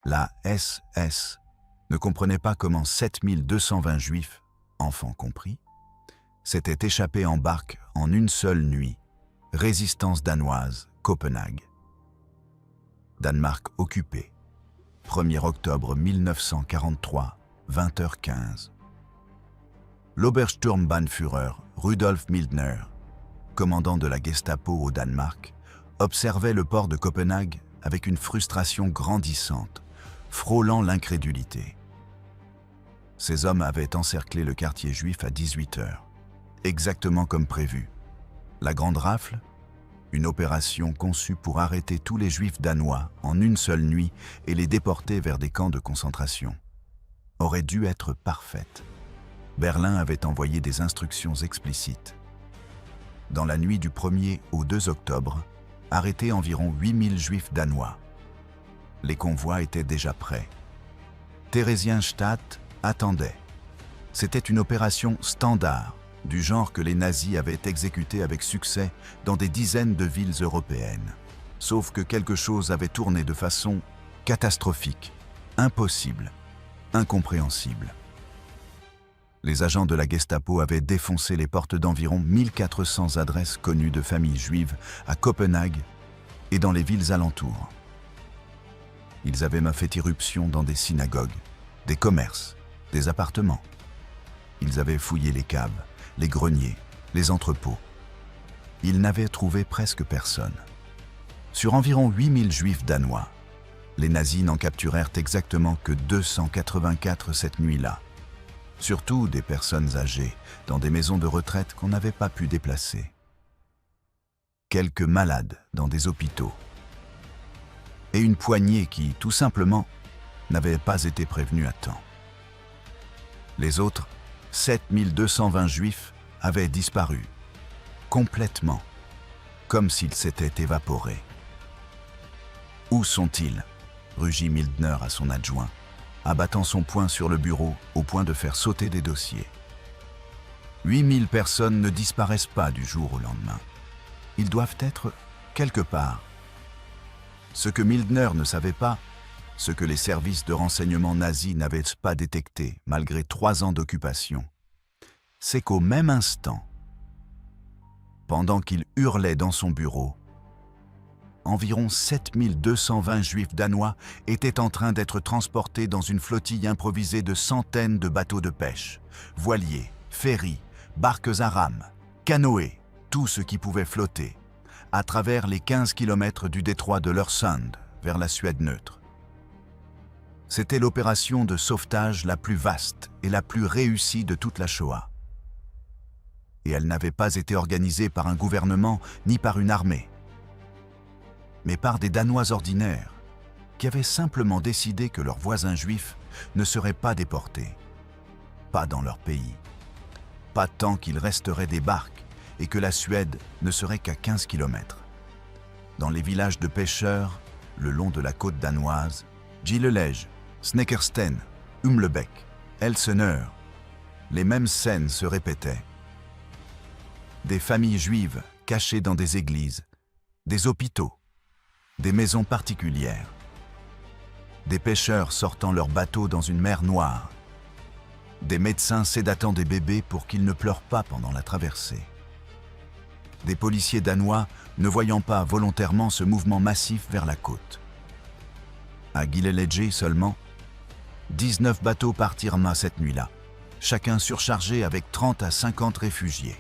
La SS ne comprenait pas comment 7220 juifs, enfants compris, s'étaient échappés en barque en une seule nuit. Résistance danoise, Copenhague. Danemark occupé. 1er octobre 1943, 20h15. L'Obersturmbannführer Rudolf Mildner, commandant de la Gestapo au Danemark, observait le port de Copenhague avec une frustration grandissante, frôlant l'incrédulité. Ces hommes avaient encerclé le quartier juif à 18h, exactement comme prévu. La Grande Rafle, une opération conçue pour arrêter tous les juifs danois en une seule nuit et les déporter vers des camps de concentration, aurait dû être parfaite. Berlin avait envoyé des instructions explicites. Dans la nuit du 1er au 2 octobre, arrêter environ 8000 juifs danois. Les convois étaient déjà prêts. Theresienstadt attendait. C'était une opération standard, du genre que les nazis avaient exécuté avec succès dans des dizaines de villes européennes. Sauf que quelque chose avait tourné de façon catastrophique, impossible, incompréhensible. Les agents de la Gestapo avaient défoncé les portes d'environ 1400 adresses connues de familles juives à Copenhague et dans les villes alentours. Ils avaient même fait irruption dans des synagogues, des commerces, des appartements. Ils avaient fouillé les caves, les greniers, les entrepôts. Ils n'avaient trouvé presque personne. Sur environ 8000 juifs danois, les nazis n'en capturèrent exactement que 284 cette nuit-là. Surtout des personnes âgées, dans des maisons de retraite qu'on n'avait pas pu déplacer. Quelques malades dans des hôpitaux. Et une poignée qui, tout simplement, n'avait pas été prévenue à temps. Les autres, 7220 juifs, avaient disparu, complètement, comme s'ils s'étaient évaporés. « Où sont-ils » rugit Mildner à son adjoint, abattant son poing sur le bureau au point de faire sauter des dossiers. 8000 personnes ne disparaissent pas du jour au lendemain. Ils doivent être quelque part. Ce que Mildner ne savait pas, ce que les services de renseignement nazis n'avaient pas détecté malgré 3 ans d'occupation, c'est qu'au même instant, pendant qu'il hurlait dans son bureau, environ 7220 juifs danois étaient en train d'être transportés dans une flottille improvisée de centaines de bateaux de pêche, voiliers, ferries, barques à rames, canoës, tout ce qui pouvait flotter, à travers les 15 km du détroit de l'Öresund vers la Suède neutre. C'était l'opération de sauvetage la plus vaste et la plus réussie de toute la Shoah. Et elle n'avait pas été organisée par un gouvernement ni par une armée, mais par des Danois ordinaires qui avaient simplement décidé que leurs voisins juifs ne seraient pas déportés, pas dans leur pays, pas tant qu'il resterait des barques et que la Suède ne serait qu'à 15 km. Dans les villages de pêcheurs, le long de la côte danoise, Gilleleje, Snekkersten, Humlebeck, Elseneur, les mêmes scènes se répétaient. Des familles juives cachées dans des églises, des hôpitaux, des maisons particulières, des pêcheurs sortant leurs bateaux dans une mer noire, des médecins sédatant des bébés pour qu'ils ne pleurent pas pendant la traversée, des policiers danois ne voyant pas volontairement ce mouvement massif vers la côte. À Gilleleje seulement, 19 bateaux partirent cette nuit-là, chacun surchargé avec 30 à 50 réfugiés.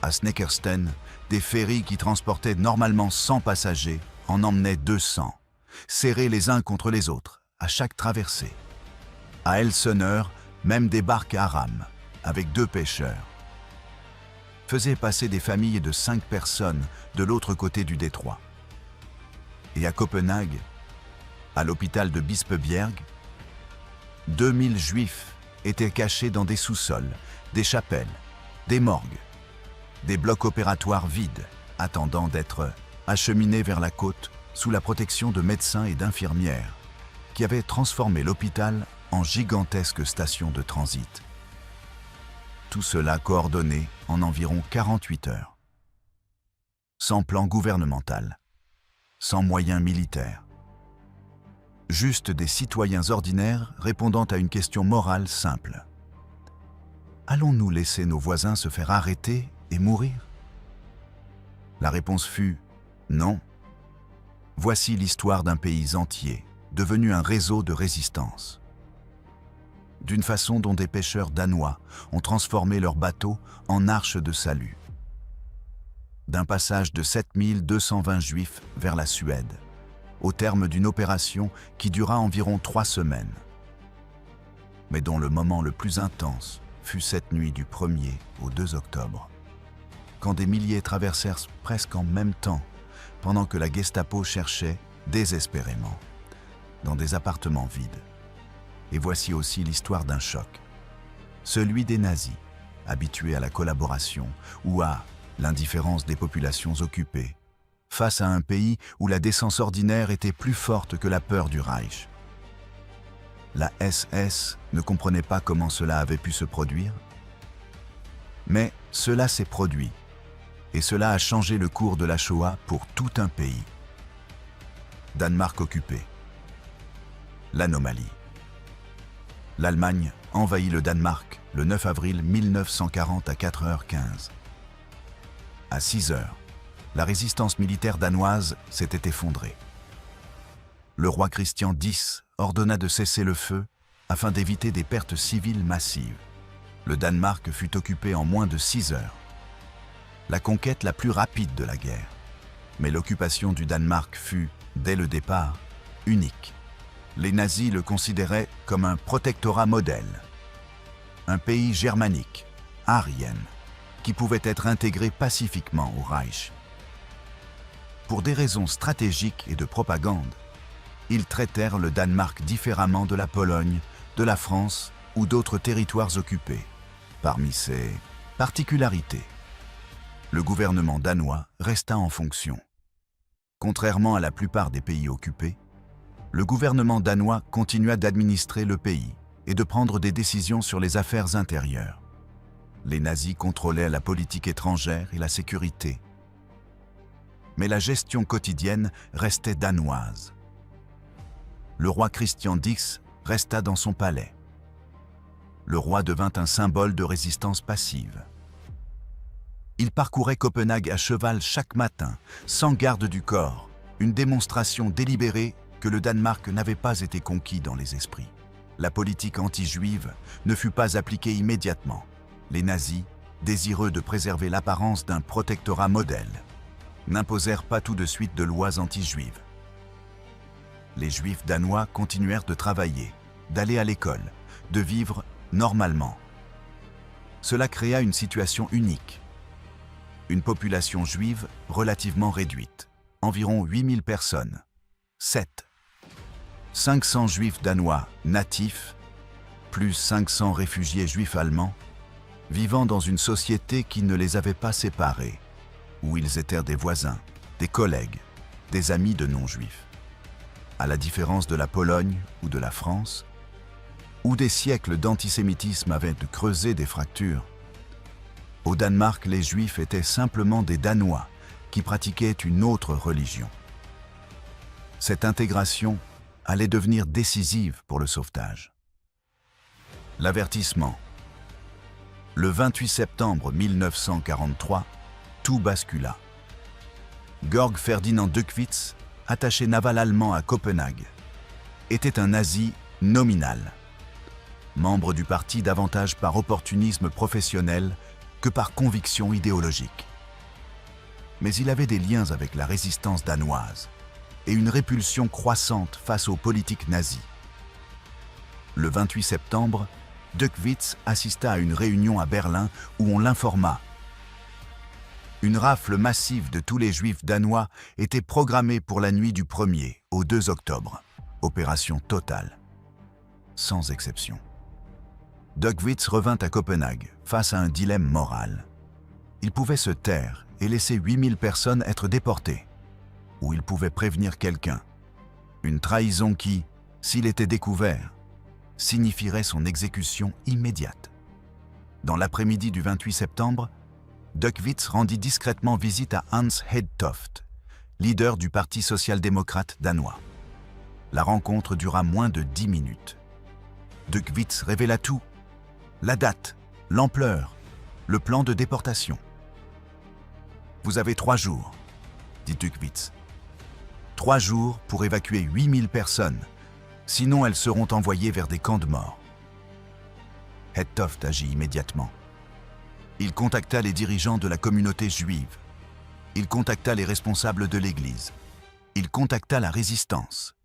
À Snekkersten, des ferries qui transportaient normalement 100 passagers en emmenaient 200, serrés les uns contre les autres, à chaque traversée. À Elseneur, même des barques à rames, avec 2 pêcheurs, faisaient passer des familles de 5 personnes de l'autre côté du détroit. Et à Copenhague, à l'hôpital de Bispebjerg, 2000 juifs étaient cachés dans des sous-sols, des chapelles, des morgues, des blocs opératoires vides, attendant d'être acheminés vers la côte sous la protection de médecins et d'infirmières, qui avaient transformé l'hôpital en gigantesque station de transit. Tout cela coordonné en environ 48 heures. Sans plan gouvernemental, sans moyens militaires. juste des citoyens ordinaires répondant à une question morale simple. Allons-nous laisser nos voisins se faire arrêter et mourir? La réponse fut non. Voici l'histoire d'un pays entier, devenu un réseau de résistance. D'une façon dont des pêcheurs danois ont transformé leurs bateaux en arches de salut. D'un passage de 7220 Juifs vers la Suède, au terme d'une opération qui dura environ 3 semaines, mais dont le moment le plus intense fut cette nuit du 1er au 2 octobre, quand des milliers traversèrent presque en même temps, pendant que la Gestapo cherchait désespérément dans des appartements vides. Et voici aussi l'histoire d'un choc, celui des nazis, habitués à la collaboration ou à l'indifférence des populations occupées, face à un pays où la décence ordinaire était plus forte que la peur du Reich. La SS ne comprenait pas comment cela avait pu se produire, mais cela s'est produit, et cela a changé le cours de la Shoah pour tout un pays. Danemark occupé. L'anomalie. L'Allemagne envahit le Danemark le 9 avril 1940 à 4h15. À 6h, la résistance militaire danoise s'était effondrée. Le roi Christian X ordonna de cesser le feu afin d'éviter des pertes civiles massives. Le Danemark fut occupé en moins de 6 heures. La conquête la plus rapide de la guerre. Mais l'occupation du Danemark fut, dès le départ, unique. Les nazis le considéraient comme un protectorat modèle. Un pays germanique, aryen, qui pouvait être intégré pacifiquement au Reich. Pour des raisons stratégiques et de propagande, ils traitèrent le Danemark différemment de la Pologne, de la France ou d'autres territoires occupés. Parmi ces particularités, le gouvernement danois resta en fonction. Contrairement à la plupart des pays occupés, le gouvernement danois continua d'administrer le pays et de prendre des décisions sur les affaires intérieures. Les nazis contrôlaient la politique étrangère et la sécurité. Mais la gestion quotidienne restait danoise. Le roi Christian X resta dans son palais. Le roi devint un symbole de résistance passive. Il parcourait Copenhague à cheval chaque matin, sans garde du corps, une démonstration délibérée que le Danemark n'avait pas été conquis dans les esprits. La politique anti-juive ne fut pas appliquée immédiatement. Les nazis, désireux de préserver l'apparence d'un protectorat modèle, n'imposèrent pas tout de suite de lois anti-juives. Les juifs danois continuèrent de travailler, d'aller à l'école, de vivre normalement. Cela créa une situation unique. Une population juive relativement réduite, environ 8000 personnes. 500 juifs danois natifs, plus 500 réfugiés juifs allemands, vivant dans une société qui ne les avait pas séparés, où ils étaient des voisins, des collègues, des amis de non-juifs. À la différence de la Pologne ou de la France, où des siècles d'antisémitisme avaient creusé des fractures, au Danemark, les Juifs étaient simplement des Danois qui pratiquaient une autre religion. Cette intégration allait devenir décisive pour le sauvetage. L'avertissement. Le 28 septembre 1943, tout bascula. Georg Ferdinand Dückwitz, attaché naval allemand à Copenhague, était un nazi nominal, membre du parti davantage par opportunisme professionnel que par conviction idéologique. Mais il avait des liens avec la résistance danoise et une répulsion croissante face aux politiques nazies. Le 28 septembre, Dückwitz assista à une réunion à Berlin où on l'informa. Une rafle massive de tous les juifs danois était programmée pour la nuit du 1er au 2 octobre. Opération totale, sans exception. Dückwitz revint à Copenhague face à un dilemme moral. Il pouvait se taire et laisser 8000 personnes être déportées, ou il pouvait prévenir quelqu'un. Une trahison qui, s'il était découvert, signifierait son exécution immédiate. Dans l'après-midi du 28 septembre, Dückwitz rendit discrètement visite à Hans Hedtoft, leader du Parti social-démocrate danois. La rencontre dura moins de 10 minutes. Duckwitz révéla tout. La date, l'ampleur, le plan de déportation. « Vous avez 3 jours, dit Duckwitz. 3 jours pour évacuer 8000 personnes, sinon elles seront envoyées vers des camps de mort. » Hedtoft agit immédiatement. Il contacta les dirigeants de la communauté juive. Il contacta les responsables de l'Église. Il contacta la résistance.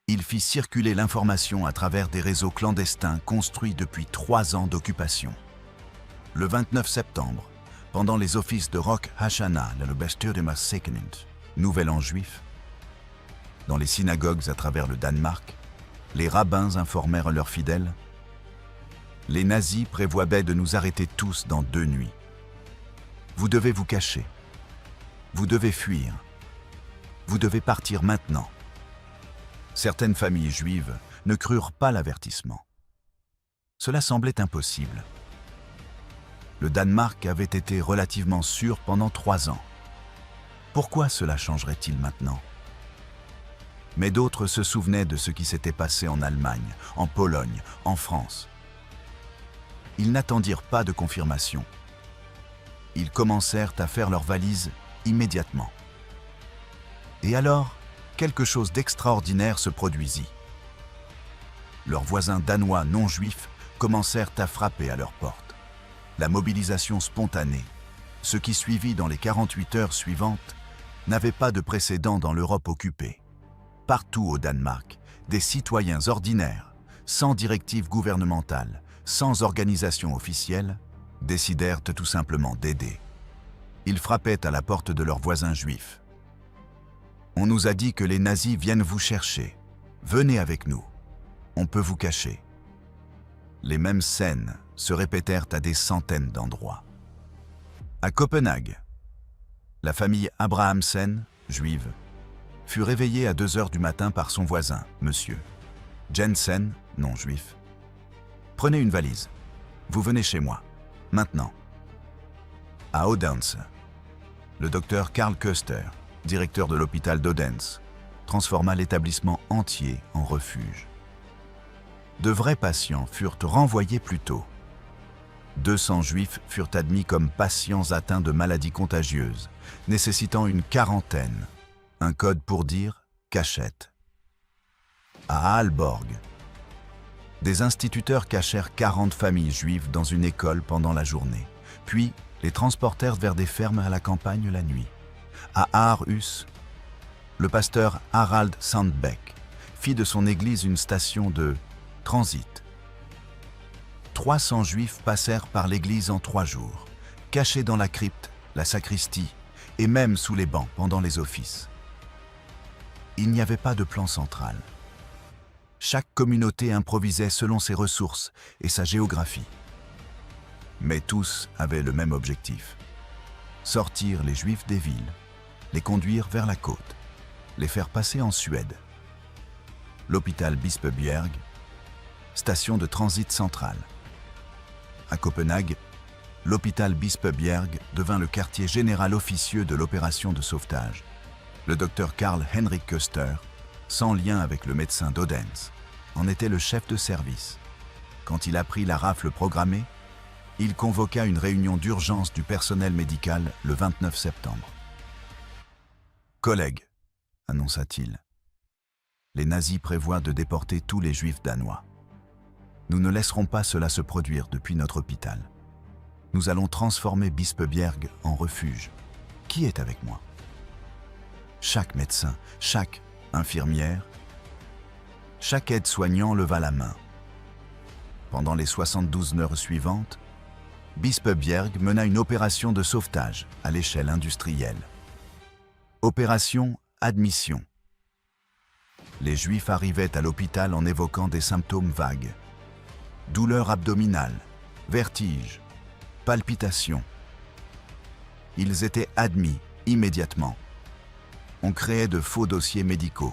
Il fit circuler l'information à travers des réseaux clandestins construits depuis 3 ans d'occupation. Le 29 septembre, pendant les offices de Rosh Hashanah, le Bestürmer Seknint, Nouvel An juif, dans les synagogues à travers le Danemark, les rabbins informèrent leurs fidèles: « Les nazis prévoyaient de nous arrêter tous dans 2 nuits. Vous devez vous cacher. Vous devez fuir. Vous devez partir maintenant. » Certaines familles juives ne crurent pas l'avertissement. Cela semblait impossible. Le Danemark avait été relativement sûr pendant 3 ans. Pourquoi cela changerait-il maintenant? Mais d'autres se souvenaient de ce qui s'était passé en Allemagne, en Pologne, en France. Ils n'attendirent pas de confirmation. Ils commencèrent à faire leurs valises immédiatement. Et alors, quelque chose d'extraordinaire se produisit. Leurs voisins danois non juifs commencèrent à frapper à leur porte. La mobilisation spontanée, ce qui suivit dans les 48 heures suivantes, n'avait pas de précédent dans l'Europe occupée. Partout au Danemark, des citoyens ordinaires, sans directive gouvernementale, sans organisation officielle, décidèrent tout simplement d'aider. Ils frappaient à la porte de leurs voisins juifs. « On nous a dit que les nazis viennent vous chercher. Venez avec nous. On peut vous cacher. » Les mêmes scènes se répétèrent à des centaines d'endroits. À Copenhague, la famille Abrahamsen, juive, fut réveillée à 2 heures du matin par son voisin, Monsieur Jensen, non juif. « Prenez une valise. Vous venez chez moi. Maintenant. » À Odense, le docteur Karl Köster, directeur de l'hôpital d'Odense, transforma l'établissement entier en refuge. De vrais patients furent renvoyés plus tôt. 200 juifs furent admis comme patients atteints de maladies contagieuses, nécessitant une quarantaine, un code pour dire cachette. À Aalborg, des instituteurs cachèrent 40 familles juives dans une école pendant la journée, puis les transportèrent vers des fermes à la campagne la nuit. À Aarhus, le pasteur Harald Sandbeck fit de son église une station de transit. 300 juifs passèrent par l'église en 3 jours, cachés dans la crypte, la sacristie et même sous les bancs pendant les offices. Il n'y avait pas de plan central. Chaque communauté improvisait selon ses ressources et sa géographie. Mais tous avaient le même objectif: sortir les Juifs des villes, les conduire vers la côte, les faire passer en Suède. L'hôpital Bispebjerg, station de transit centrale. À Copenhague, l'hôpital Bispebjerg devint le quartier général officieux de l'opération de sauvetage. Le docteur Karl Henrik Köster, sans lien avec le médecin d'Odense, en était le chef de service. Quand il apprit la rafle programmée, il convoqua une réunion d'urgence du personnel médical le 29 septembre. « Collègues, annonça-t-il, les nazis prévoient de déporter tous les juifs danois. Nous ne laisserons pas cela se produire depuis notre hôpital. Nous allons transformer Bispebjerg en refuge. Qui est avec moi ? » Chaque médecin, chaque infirmière, chaque aide-soignant leva la main. Pendant les 72 heures suivantes, Bispebjerg mena une opération de sauvetage à l'échelle industrielle. Opération admission. Les Juifs arrivaient à l'hôpital en évoquant des symptômes vagues. Douleurs abdominales, vertiges, palpitations. Ils étaient admis immédiatement. On créait de faux dossiers médicaux.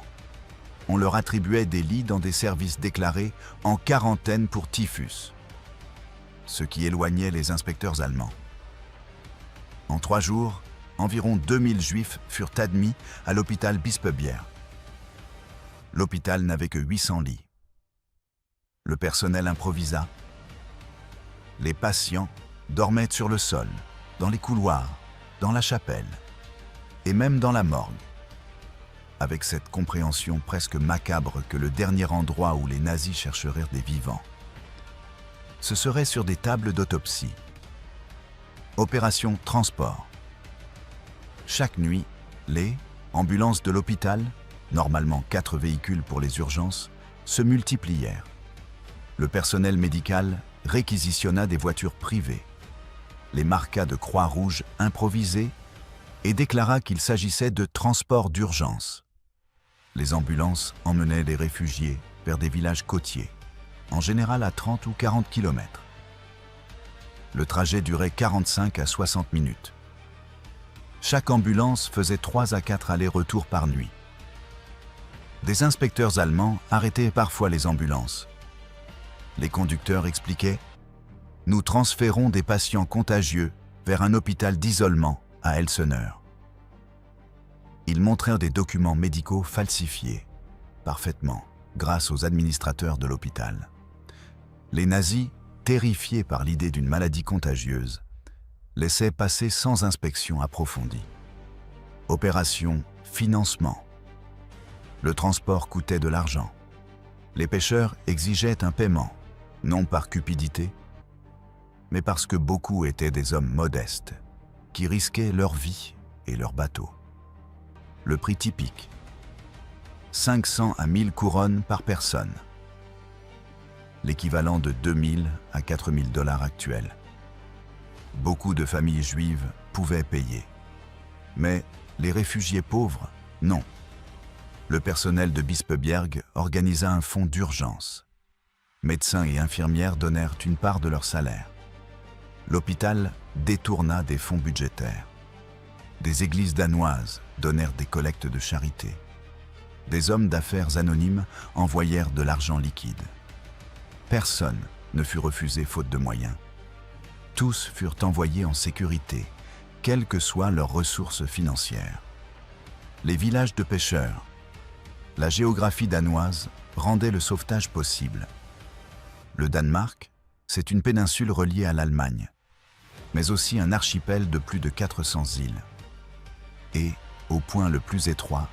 On leur attribuait des lits dans des services déclarés en quarantaine pour typhus, ce qui éloignait les inspecteurs allemands. En 3 jours, environ 2000 Juifs furent admis à l'hôpital Bispebjerg. L'hôpital n'avait que 800 lits. Le personnel improvisa. Les patients dormaient sur le sol, dans les couloirs, dans la chapelle, et même dans la morgue, avec cette compréhension presque macabre que le dernier endroit où les nazis chercheraient des vivants, ce serait sur des tables d'autopsie. Opération transport. Chaque nuit, les ambulances de l'hôpital, normalement 4 véhicules pour les urgences, se multiplièrent. Le personnel médical réquisitionna des voitures privées, les marqua de croix rouges improvisées et déclara qu'il s'agissait de transports d'urgence. Les ambulances emmenaient les réfugiés vers des villages côtiers, en général à 30 ou 40 km. Le trajet durait 45 à 60 minutes. Chaque ambulance faisait 3 à 4 allers-retours par nuit. Des inspecteurs allemands arrêtaient parfois les ambulances. Les conducteurs expliquaient « Nous transférons des patients contagieux vers un hôpital d'isolement à Elseneur ». Ils montrèrent des documents médicaux falsifiés, parfaitement, grâce aux administrateurs de l'hôpital. Les nazis, terrifiés par l'idée d'une maladie contagieuse, laissaient passer sans inspection approfondie. Opération financement. Le transport coûtait de l'argent. Les pêcheurs exigeaient un paiement, non par cupidité, mais parce que beaucoup étaient des hommes modestes, qui risquaient leur vie et leur bateau. Le prix typique, 500 à 1000 couronnes par personne, l'équivalent de 2000 à 4000 dollars actuels. Beaucoup de familles juives pouvaient payer, mais les réfugiés pauvres, non. Le personnel de Bispebjerg organisa un fonds d'urgence. Médecins et infirmières donnèrent une part de leur salaire. L'hôpital détourna des fonds budgétaires. Des églises danoises donnèrent des collectes de charité. Des hommes d'affaires anonymes envoyèrent de l'argent liquide. Personne ne fut refusé faute de moyens. Tous furent envoyés en sécurité, quelles que soient leurs ressources financières. Les villages de pêcheurs. La géographie danoise rendait le sauvetage possible. Le Danemark, c'est une péninsule reliée à l'Allemagne, mais aussi un archipel de plus de 400 îles. Et, au point le plus étroit,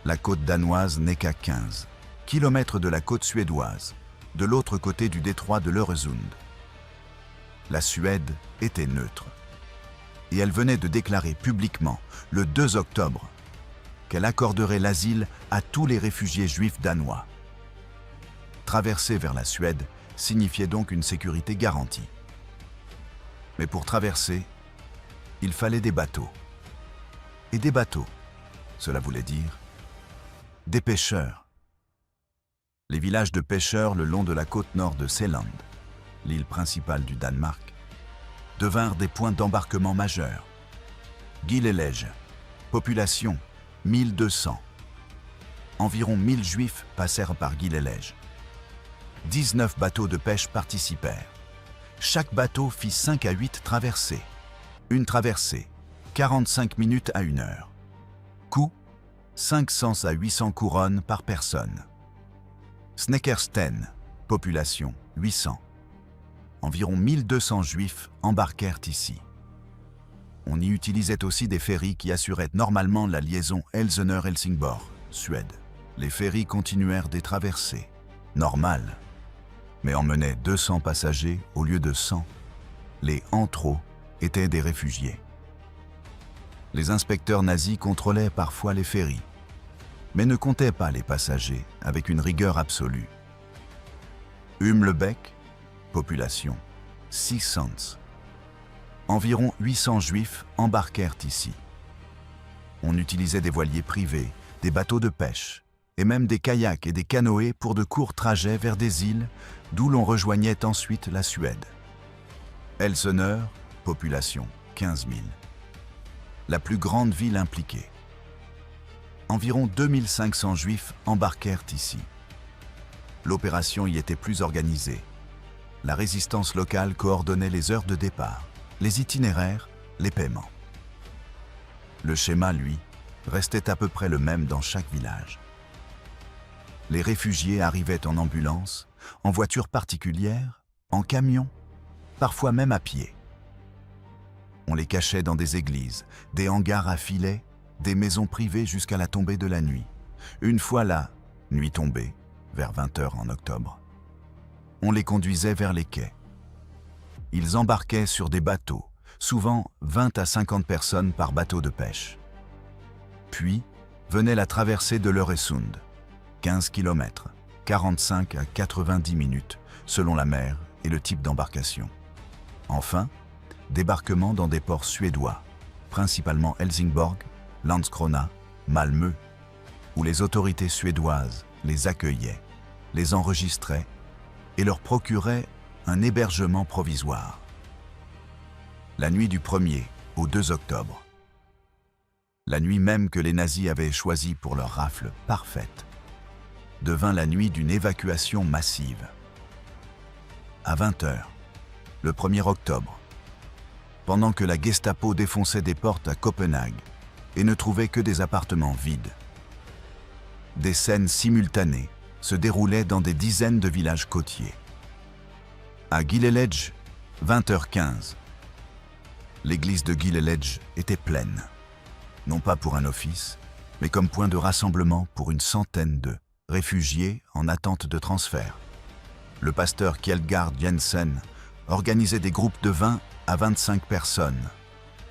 la côte danoise n'est qu'à 15 km de la côte suédoise, de l'autre côté du détroit de l'Öresund. La Suède était neutre, et elle venait de déclarer publiquement, le 2 octobre, qu'elle accorderait l'asile à tous les réfugiés juifs danois. Traverser vers la Suède signifiait donc une sécurité garantie. Mais pour traverser, il fallait des bateaux. Et des bateaux, cela voulait dire des pêcheurs. Les villages de pêcheurs le long de la côte nord de Seeland, l'île principale du Danemark, devinrent des points d'embarquement majeurs. Gilleleje, population 1200. Environ 1000 juifs passèrent par Gilleleje. 19 bateaux de pêche participèrent. Chaque bateau fit 5 à 8 traversées. Une traversée, 45 minutes à 1 heure. Coût, 500 à 800 couronnes par personne. Snekkersten, population 800. Environ 1200 juifs embarquèrent ici. On y utilisait aussi des ferries qui assuraient normalement la liaison Elsener-Helsingborg, Suède. Les ferries continuèrent des traversées, normales, mais emmenaient 200 passagers au lieu de 100. Les en trop étaient des réfugiés. Les inspecteurs nazis contrôlaient parfois les ferries, mais ne comptaient pas les passagers avec une rigueur absolue. Humlebeck, population 600. Environ 800 juifs embarquèrent ici. On utilisait des voiliers privés, des bateaux de pêche, et même des kayaks et des canoës pour de courts trajets vers des îles, d'où l'on rejoignait ensuite la Suède. Elsener, population 15 000. La plus grande ville impliquée. Environ 2500 juifs embarquèrent ici. L'opération y était plus organisée. La résistance locale coordonnait les heures de départ, les itinéraires, les paiements. Le schéma, lui, restait à peu près le même dans chaque village. Les réfugiés arrivaient en ambulance, en voiture particulière, en camion, parfois même à pied. On les cachait dans des églises, des hangars à filets, des maisons privées jusqu'à la tombée de la nuit. Une fois la nuit tombée, vers 20 h en octobre, on les conduisait vers les quais. Ils embarquaient sur des bateaux, souvent 20 à 50 personnes par bateau de pêche. Puis venait la traversée de l'Øresund, 15 km, 45 à 90 minutes, selon la mer et le type d'embarcation. Enfin, débarquement dans des ports suédois, principalement Helsingborg, Landskrona, Malmö, où les autorités suédoises les accueillaient, les enregistraient et leur procuraient un hébergement provisoire. La nuit du 1er au 2 octobre, la nuit même que les nazis avaient choisie pour leur rafle parfaite, devint la nuit d'une évacuation massive. À 20 h, le 1er octobre, pendant que la Gestapo défonçait des portes à Copenhague et ne trouvait que des appartements vides, des scènes simultanées se déroulaient dans des dizaines de villages côtiers. À Gilleleje, 20 h 15, l'église de Gilleleje était pleine, non pas pour un office, mais comme point de rassemblement pour une centaine de réfugiés en attente de transfert. Le pasteur Kjeldgaard Jensen organisait des groupes de 20 à 25 personnes,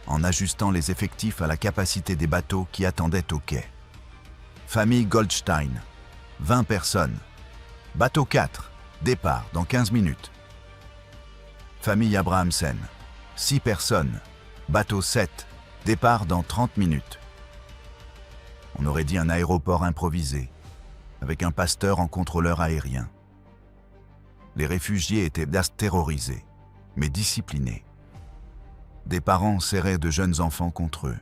en ajustant les effectifs à la capacité des bateaux qui attendaient au quai. Famille Goldstein, 20 personnes. Bateau 4, départ dans 15 minutes. Famille Abrahamsen, 6 personnes. Bateau 7, départ dans 30 minutes. On aurait dit un aéroport improvisé, avec un pasteur en contrôleur aérien. Les réfugiés étaient terrorisés, mais disciplinés. Des parents serraient de jeunes enfants contre eux.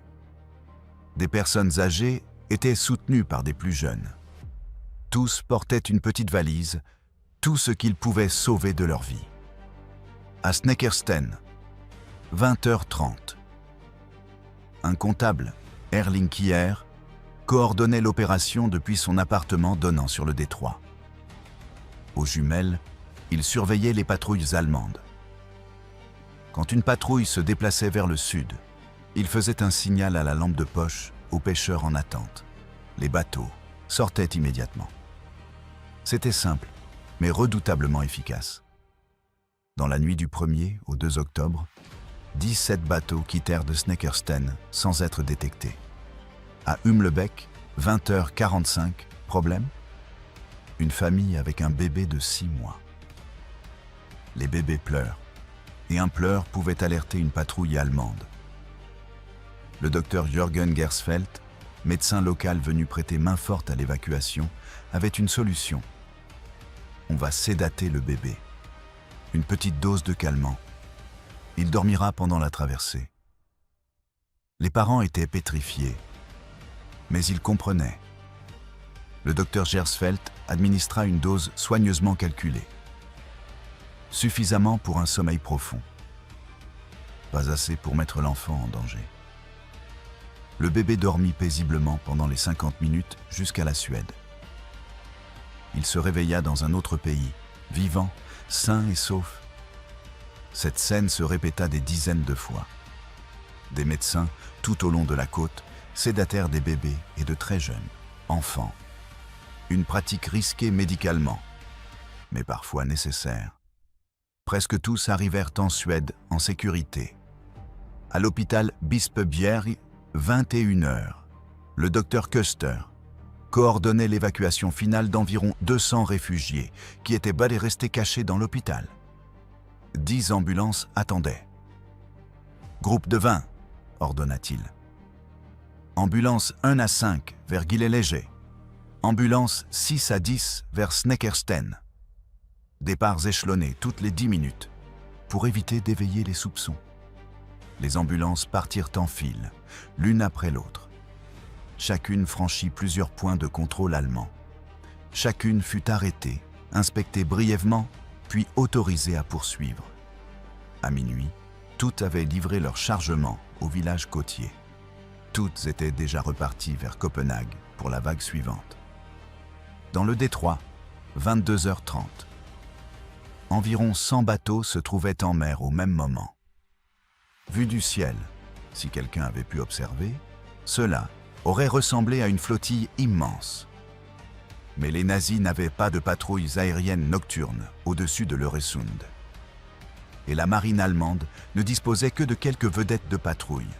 Des personnes âgées étaient soutenues par des plus jeunes. Tous portaient une petite valise, tout ce qu'ils pouvaient sauver de leur vie. À Snekkersten, 20 h 30. Un comptable, Erling Kier, coordonnait l'opération depuis son appartement donnant sur le détroit. Aux jumelles, il surveillait les patrouilles allemandes. Quand une patrouille se déplaçait vers le sud, il faisait un signal à la lampe de poche aux pêcheurs en attente. Les bateaux sortaient immédiatement. C'était simple, mais redoutablement efficace. Dans la nuit du 1er au 2 octobre, 17 bateaux quittèrent de Snekkersten sans être détectés. À Humlebeck, 20 h 45, problème ? Une famille avec un bébé de 6 mois. Les bébés pleurent, et un pleur pouvait alerter une patrouille allemande. Le docteur Jürgen Gersfeld, médecin local venu prêter main forte à l'évacuation, avait une solution. On va sédater le bébé. Une petite dose de calmant. Il dormira pendant la traversée. Les parents étaient pétrifiés, mais ils comprenaient. Le docteur Gersfeld administra une dose soigneusement calculée. Suffisamment pour un sommeil profond. Pas assez pour mettre l'enfant en danger. Le bébé dormit paisiblement pendant les 50 minutes jusqu'à la Suède. Il se réveilla dans un autre pays, vivant, sain et sauf. Cette scène se répéta des dizaines de fois. Des médecins, tout au long de la côte, sédatèrent des bébés et de très jeunes, enfants. Une pratique risquée médicalement, mais parfois nécessaire. Presque tous arrivèrent en Suède en sécurité. À l'hôpital Bispebjerg, 21 h, le docteur Köster coordonnait l'évacuation finale d'environ 200 réfugiés qui étaient bel et restés cachés dans l'hôpital. 10 ambulances attendaient. « Groupe de 20 », ordonna-t-il. « Ambulance 1 à 5 vers Gilleleje. Ambulance 6 à 10 vers Snekkersten. Départs échelonnés toutes les 10 minutes pour éviter d'éveiller les soupçons. Les ambulances partirent en file, l'une après l'autre. Chacune franchit plusieurs points de contrôle allemands. Chacune fut arrêtée, inspectée brièvement, puis autorisée à poursuivre. À minuit, toutes avaient livré leur chargement au village côtier. Toutes étaient déjà reparties vers Copenhague pour la vague suivante. Dans le détroit, 22h30. Environ 100 bateaux se trouvaient en mer au même moment. Vu du ciel, si quelqu'un avait pu observer, cela aurait ressemblé à une flottille immense. Mais les nazis n'avaient pas de patrouilles aériennes nocturnes au-dessus de l'Øresund. Et la marine allemande ne disposait que de quelques vedettes de patrouille.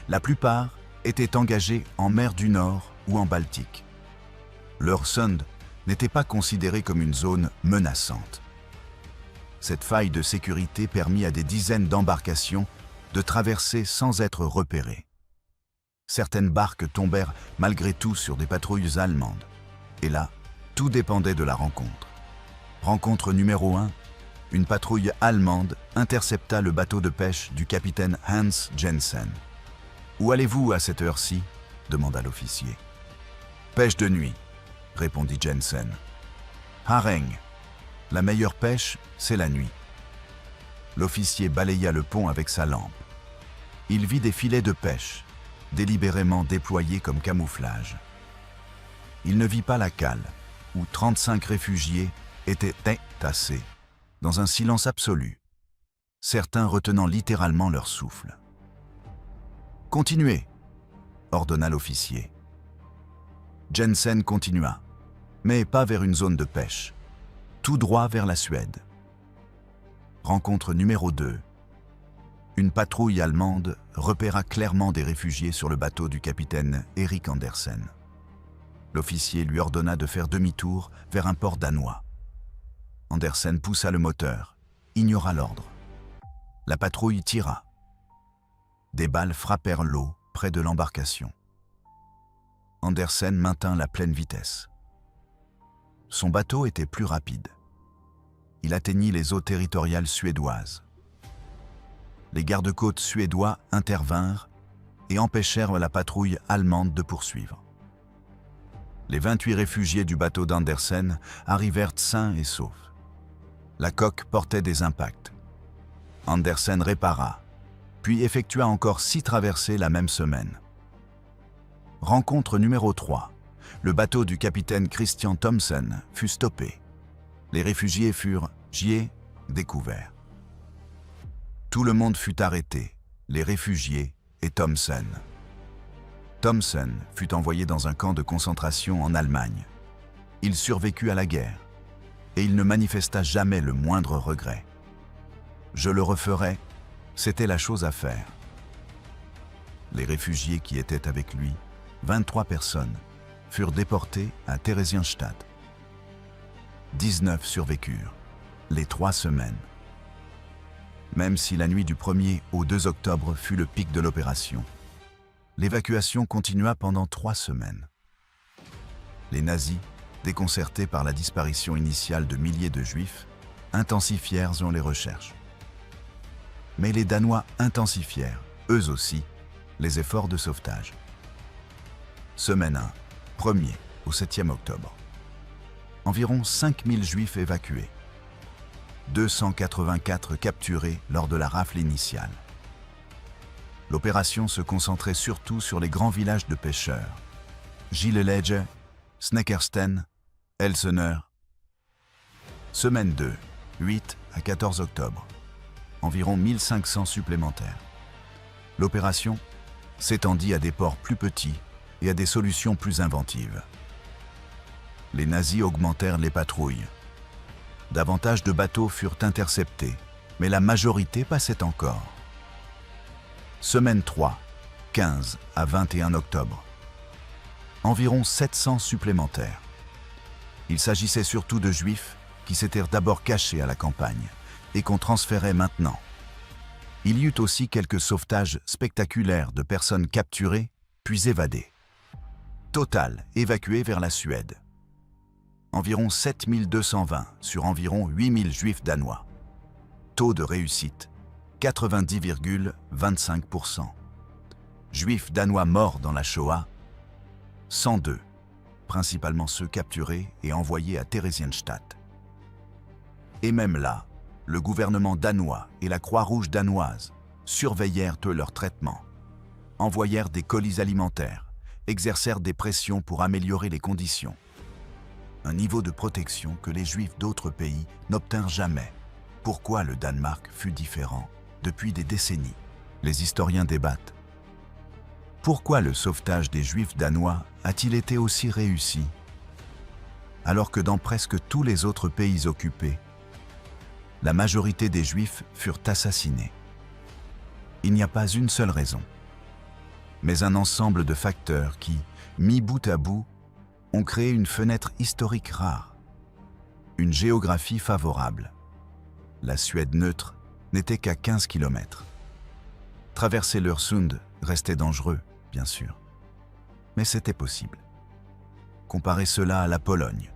La plupart étaient engagés en mer du Nord ou en Baltique. L'Øresund n'était pas considéré comme une zone menaçante. Cette faille de sécurité permit à des dizaines d'embarcations de traverser sans être repérées. Certaines barques tombèrent malgré tout sur des patrouilles allemandes. Et là, tout dépendait de la rencontre. Rencontre numéro 1, une patrouille allemande intercepta le bateau de pêche du capitaine Hans Jensen. « Où allez-vous à cette heure-ci » demanda l'officier. « Pêche de nuit » répondit Jensen. « Haring, la meilleure pêche, c'est la nuit. » L'officier balaya le pont avec sa lampe. Il vit des filets de pêche, délibérément déployés comme camouflage. Il ne vit pas la cale, où 35 réfugiés étaient tassés, dans un silence absolu, certains retenant littéralement leur souffle. « Continuez !» ordonna l'officier. Jensen continua, mais pas vers une zone de pêche, tout droit vers la Suède. Rencontre numéro 2. Une patrouille allemande repéra clairement des réfugiés sur le bateau du capitaine Erik Andersen. L'officier lui ordonna de faire demi-tour vers un port danois. Andersen poussa le moteur, ignora l'ordre. La patrouille tira. Des balles frappèrent l'eau près de l'embarcation. Andersen maintint la pleine vitesse. Son bateau était plus rapide. Il atteignit les eaux territoriales suédoises. Les gardes-côtes suédois intervinrent et empêchèrent la patrouille allemande de poursuivre. Les 28 réfugiés du bateau d'Andersen arrivèrent sains et saufs. La coque portait des impacts. Andersen répara, puis effectua encore 6 traversées la même semaine. Rencontre numéro 3. Le bateau du capitaine Christian Thomsen fut stoppé. Les réfugiés furent découverts. Tout le monde fut arrêté, les réfugiés et Thomsen. Thomsen fut envoyé dans un camp de concentration en Allemagne. Il survécut à la guerre et il ne manifesta jamais le moindre regret. Je le referai, c'était la chose à faire. Les réfugiés qui étaient avec lui, 23 personnes, furent déportés à Theresienstadt. 19 survécurent, les 3 semaines. Même si la nuit du 1er au 2 octobre fut le pic de l'opération, l'évacuation continua pendant 3 semaines. Les nazis, déconcertés par la disparition initiale de milliers de Juifs, intensifièrent les recherches. Mais les Danois intensifièrent, eux aussi, les efforts de sauvetage. Semaine 1, 1er au 7e octobre. Environ 5000 Juifs évacués. 284 capturés lors de la rafle initiale. L'opération se concentrait surtout sur les grands villages de pêcheurs. Gilleleje, Snekkersten, Elsener. Semaine 2, 8 à 14 octobre. Environ 1500 supplémentaires. L'opération s'étendit à des ports plus petits et à des solutions plus inventives. Les nazis augmentèrent les patrouilles. Davantage de bateaux furent interceptés, mais la majorité passait encore. Semaine 3, 15 à 21 octobre. Environ 700 supplémentaires. Il s'agissait surtout de Juifs qui s'étaient d'abord cachés à la campagne et qu'on transférait maintenant. Il y eut aussi quelques sauvetages spectaculaires de personnes capturées puis évadées. Total évacué vers la Suède. Environ 7220 sur environ 8000 Juifs danois. Taux de réussite, 90,25%. Juifs danois morts dans la Shoah, 102, principalement ceux capturés et envoyés à Theresienstadt. Et même là, le gouvernement danois et la Croix-Rouge danoise surveillèrent leur traitement, envoyèrent des colis alimentaires, exercèrent des pressions pour améliorer les conditions. un niveau de protection que les Juifs d'autres pays n'obtinrent jamais. Pourquoi le Danemark fut différent depuis des décennies? Les historiens débattent. Pourquoi le sauvetage des Juifs danois a-t-il été aussi réussi, alors que dans presque tous les autres pays occupés, la majorité des Juifs furent assassinés? Il n'y a pas une seule raison, mais un ensemble de facteurs qui, mis bout à bout, ont créé une fenêtre historique rare, une géographie favorable. La Suède neutre n'était qu'à 15 km. Traverser l'Öresund restait dangereux, bien sûr, mais c'était possible. Comparez cela à la Pologne,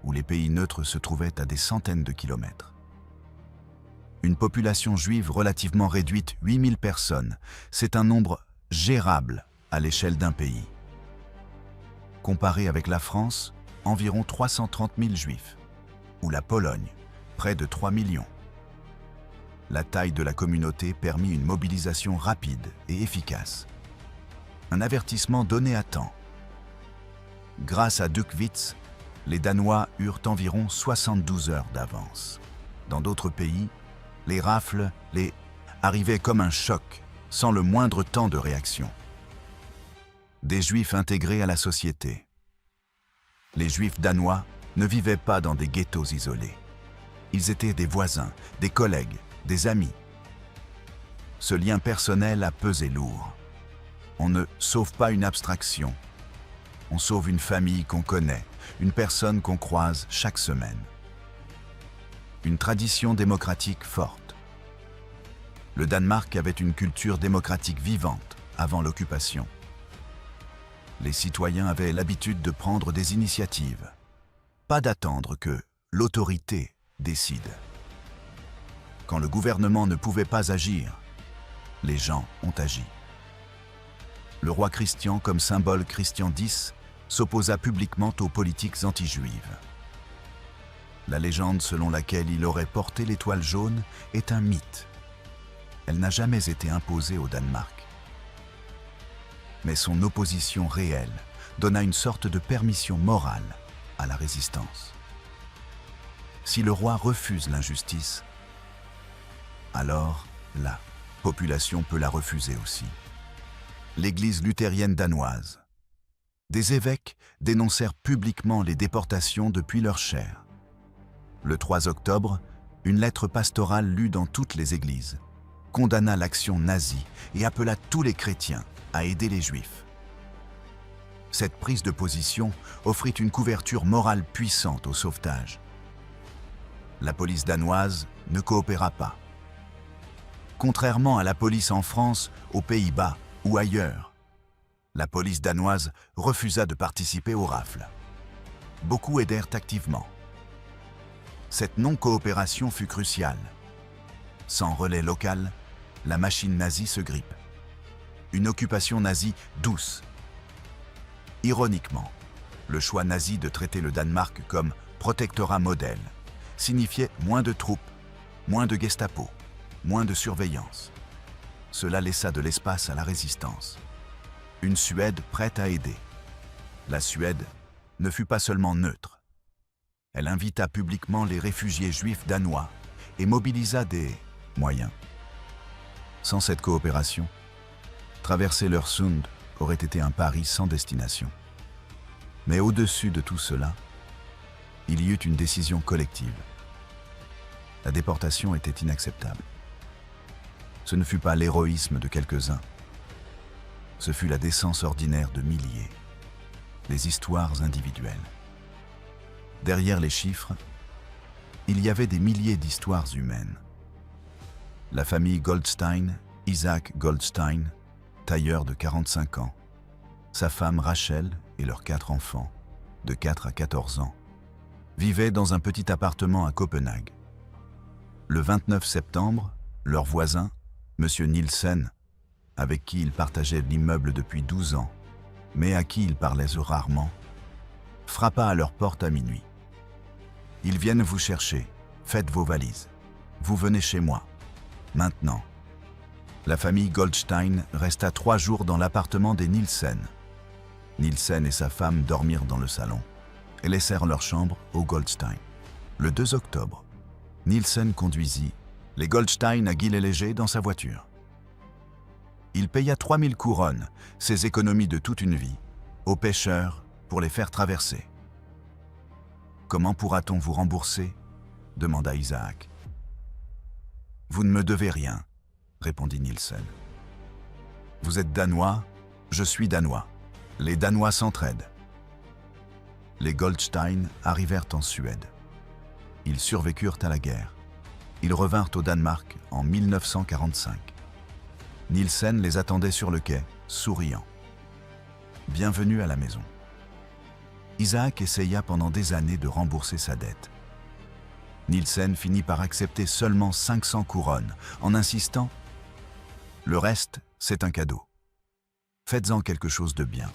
où les pays neutres se trouvaient à des centaines de kilomètres. Une population juive relativement réduite, 8000 personnes, c'est un nombre gérable à l'échelle d'un pays. Comparé avec la France, environ 330 000 juifs, ou la Pologne, près de 3 millions. La taille de la communauté permit une mobilisation rapide et efficace. Un avertissement donné à temps. Grâce à Duckwitz, les Danois eurent environ 72 heures d'avance. Dans d'autres pays, les rafles arrivaient comme un choc, sans le moindre temps de réaction. Des Juifs intégrés à la société. Les Juifs danois ne vivaient pas dans des ghettos isolés. Ils étaient des voisins, des collègues, des amis. Ce lien personnel a pesé lourd. On ne sauve pas une abstraction. On sauve une famille qu'on connaît, une personne qu'on croise chaque semaine. Une tradition démocratique forte. Le Danemark avait une culture démocratique vivante avant l'occupation. Les citoyens avaient l'habitude de prendre des initiatives, pas d'attendre que l'autorité décide. Quand le gouvernement ne pouvait pas agir, les gens ont agi. Le roi Christian, comme symbole Christian X, s'opposa publiquement aux politiques anti-juives. La légende selon laquelle il aurait porté l'étoile jaune est un mythe. Elle n'a jamais été imposée au Danemark. Mais son opposition réelle donna une sorte de permission morale à la résistance. Si le roi refuse l'injustice, alors la population peut la refuser aussi. L'Église luthérienne danoise. Des évêques dénoncèrent publiquement les déportations depuis leur chaire. Le 3 octobre, une lettre pastorale lue dans toutes les églises condamna l'action nazie et appela tous les chrétiens à aider les Juifs. Cette prise de position offrit une couverture morale puissante au sauvetage. La police danoise ne coopéra pas. Contrairement à la police en France, aux Pays-Bas ou ailleurs, la police danoise refusa de participer aux rafles. Beaucoup aidèrent activement. Cette non-coopération fut cruciale. Sans relais local, la machine nazie se grippe. Une occupation nazie douce. Ironiquement, le choix nazi de traiter le Danemark comme protectorat modèle signifiait moins de troupes, moins de Gestapo, moins de surveillance. Cela laissa de l'espace à la résistance. Une Suède prête à aider. La Suède ne fut pas seulement neutre. Elle invita publiquement les réfugiés juifs danois et mobilisa des moyens. Sans cette coopération, traverser l'Öresund aurait été un pari sans destination. Mais au-dessus de tout cela, il y eut une décision collective. La déportation était inacceptable. Ce ne fut pas l'héroïsme de quelques-uns. Ce fut la décence ordinaire de milliers, les histoires individuelles. Derrière les chiffres, il y avait des milliers d'histoires humaines. La famille Goldstein, Isaac Goldstein, tailleur de 45 ans, sa femme Rachel et leurs 4 enfants, de 4 à 14 ans, vivaient dans un petit appartement à Copenhague. Le 29 septembre, leur voisin, M. Nielsen, avec qui ils partageaient l'immeuble depuis 12 ans, mais à qui ils parlaient rarement, frappa à leur porte à minuit. « Ils viennent vous chercher, faites vos valises. Vous venez chez moi. Maintenant. » La famille Goldstein resta 3 jours dans l'appartement des Nielsen. Nielsen et sa femme dormirent dans le salon. et laissèrent leur chambre au Goldstein. Le 2 octobre, Nielsen conduisit les Goldstein à Gisles-Léger dans sa voiture. Il paya 3000 couronnes, ses économies de toute une vie, aux pêcheurs pour les faire traverser. « Comment pourra-t-on vous rembourser ?» demanda Isaac. « Vous ne me devez rien, » répondit Nielsen. « Vous êtes Danois, je suis Danois. Les Danois s'entraident. » Les Goldstein arrivèrent en Suède. Ils survécurent à la guerre. Ils revinrent au Danemark en 1945. Nielsen les attendait sur le quai, souriant. « Bienvenue à la maison. » Isaac essaya pendant des années de rembourser sa dette. Nielsen finit par accepter seulement 500 couronnes, en insistant « Le reste, c'est un cadeau. Faites-en quelque chose de bien.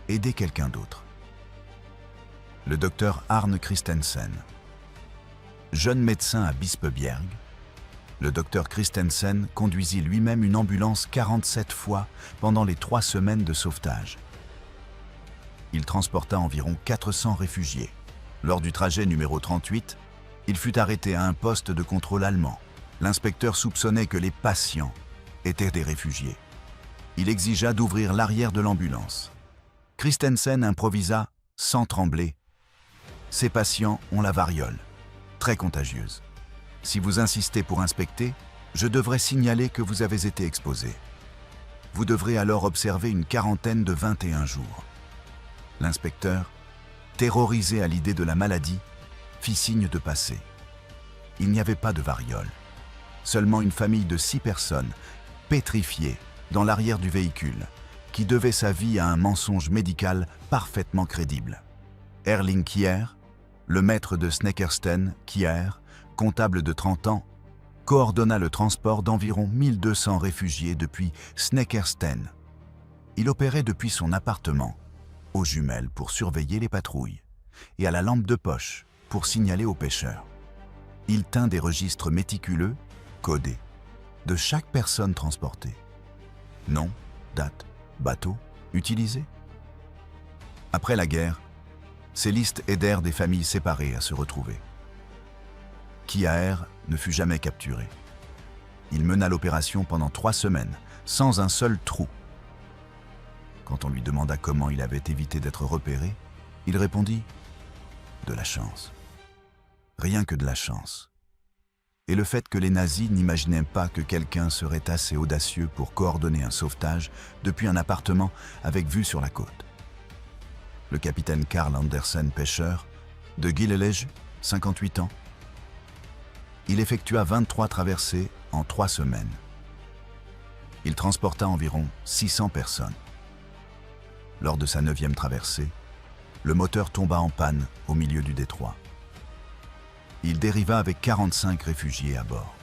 Aidez quelqu'un d'autre. » Le docteur Arne Christensen. Jeune médecin à Bispebjerg, le docteur Christensen conduisit lui-même une ambulance 47 fois pendant les 3 semaines de sauvetage. Il transporta environ 400 réfugiés. Lors du trajet numéro 38, il fut arrêté à un poste de contrôle allemand. L'inspecteur soupçonnait que les patients étaient des réfugiés. Il exigea d'ouvrir l'arrière de l'ambulance. Christensen improvisa, sans trembler. « Ces patients ont la variole, très contagieuse. Si vous insistez pour inspecter, je devrais signaler que vous avez été exposé. Vous devrez alors observer une quarantaine de 21 jours. » L'inspecteur, terrorisé à l'idée de la maladie, fit signe de passer. Il n'y avait pas de variole. Seulement une famille de 6 personnes, pétrifiées, dans l'arrière du véhicule, qui devait sa vie à un mensonge médical parfaitement crédible. Erling Kier, le maître de Snekkersten, Kier, comptable de 30 ans, coordonna le transport d'environ 1200 réfugiés depuis Snekkersten. Il opérait depuis son appartement, aux jumelles pour surveiller les patrouilles, et à la lampe de poche pour signaler aux pêcheurs. Il tint des registres méticuleux, codés, de chaque personne transportée. Nom, date, bateau, utilisé. Après la guerre, ces listes aidèrent des familles séparées à se retrouver. Kiaer ne fut jamais capturé. Il mena l'opération pendant 3 semaines, sans un seul trou. Quand on lui demanda comment il avait évité d'être repéré, il répondit « De la chance. Rien que de la chance. » Et le fait que les nazis n'imaginaient pas que quelqu'un serait assez audacieux pour coordonner un sauvetage depuis un appartement avec vue sur la côte. Le capitaine Karl Andersen, pêcheur, de Gisles-Léger, 58 ans. Il effectua 23 traversées en 3 semaines. Il transporta environ 600 personnes. Lors de sa 9e traversée, le moteur tomba en panne au milieu du détroit. Il dériva avec 45 réfugiés à bord.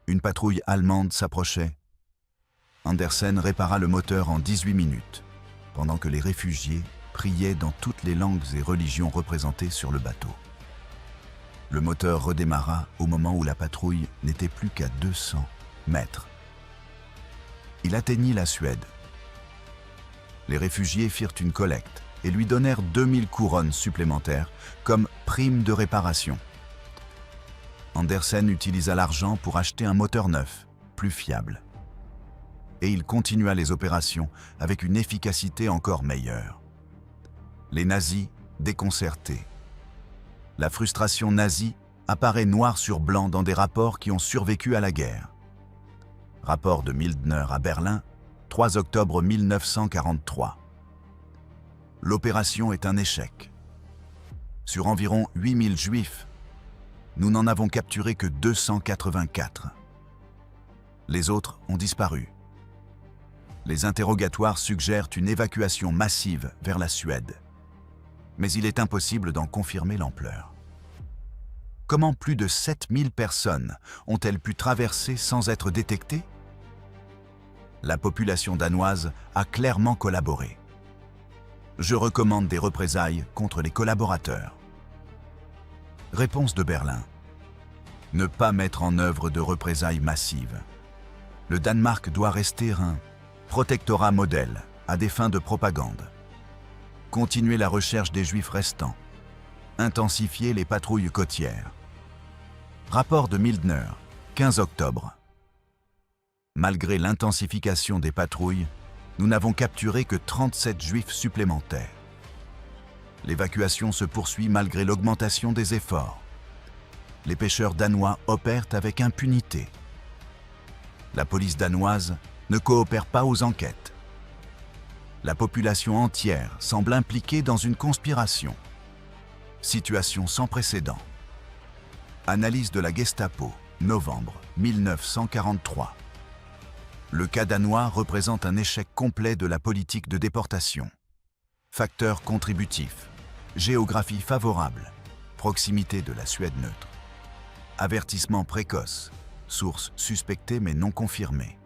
Une patrouille allemande s'approchait. Andersen répara le moteur en 18 minutes, pendant que les réfugiés priaient dans toutes les langues et religions représentées sur le bateau. Le moteur redémarra au moment où la patrouille n'était plus qu'à 200 mètres. Il atteignit la Suède. Les réfugiés firent une collecte et lui donnèrent 2000 couronnes supplémentaires comme prime de réparation. Andersen utilisa l'argent pour acheter un moteur neuf, plus fiable. Et il continua les opérations avec une efficacité encore meilleure. Les nazis déconcertés. La frustration nazie apparaît noir sur blanc dans des rapports qui ont survécu à la guerre. Rapport de Mildner à Berlin, 3 octobre 1943. L'opération est un échec. Sur environ 8000 juifs, nous n'en avons capturé que 284. Les autres ont disparu. Les interrogatoires suggèrent une évacuation massive vers la Suède. Mais il est impossible d'en confirmer l'ampleur. Comment plus de 7000 personnes ont-elles pu traverser sans être détectées? La population danoise a clairement collaboré. Je recommande des représailles contre les collaborateurs. Réponse de Berlin. Ne pas mettre en œuvre de représailles massives. Le Danemark doit rester un protectorat modèle à des fins de propagande. Continuer la recherche des Juifs restants. Intensifier les patrouilles côtières. Rapport de Mildner, 15 octobre. Malgré l'intensification des patrouilles, nous n'avons capturé que 37 Juifs supplémentaires. L'évacuation se poursuit malgré l'augmentation des efforts. Les pêcheurs danois opèrent avec impunité. La police danoise ne coopère pas aux enquêtes. La population entière semble impliquée dans une conspiration. Situation sans précédent. Analyse de la Gestapo, novembre 1943. Le cas danois représente un échec complet de la politique de déportation. Facteurs contributifs. Géographie favorable. Proximité de la Suède neutre. Avertissement précoce. Source suspectée mais non confirmée.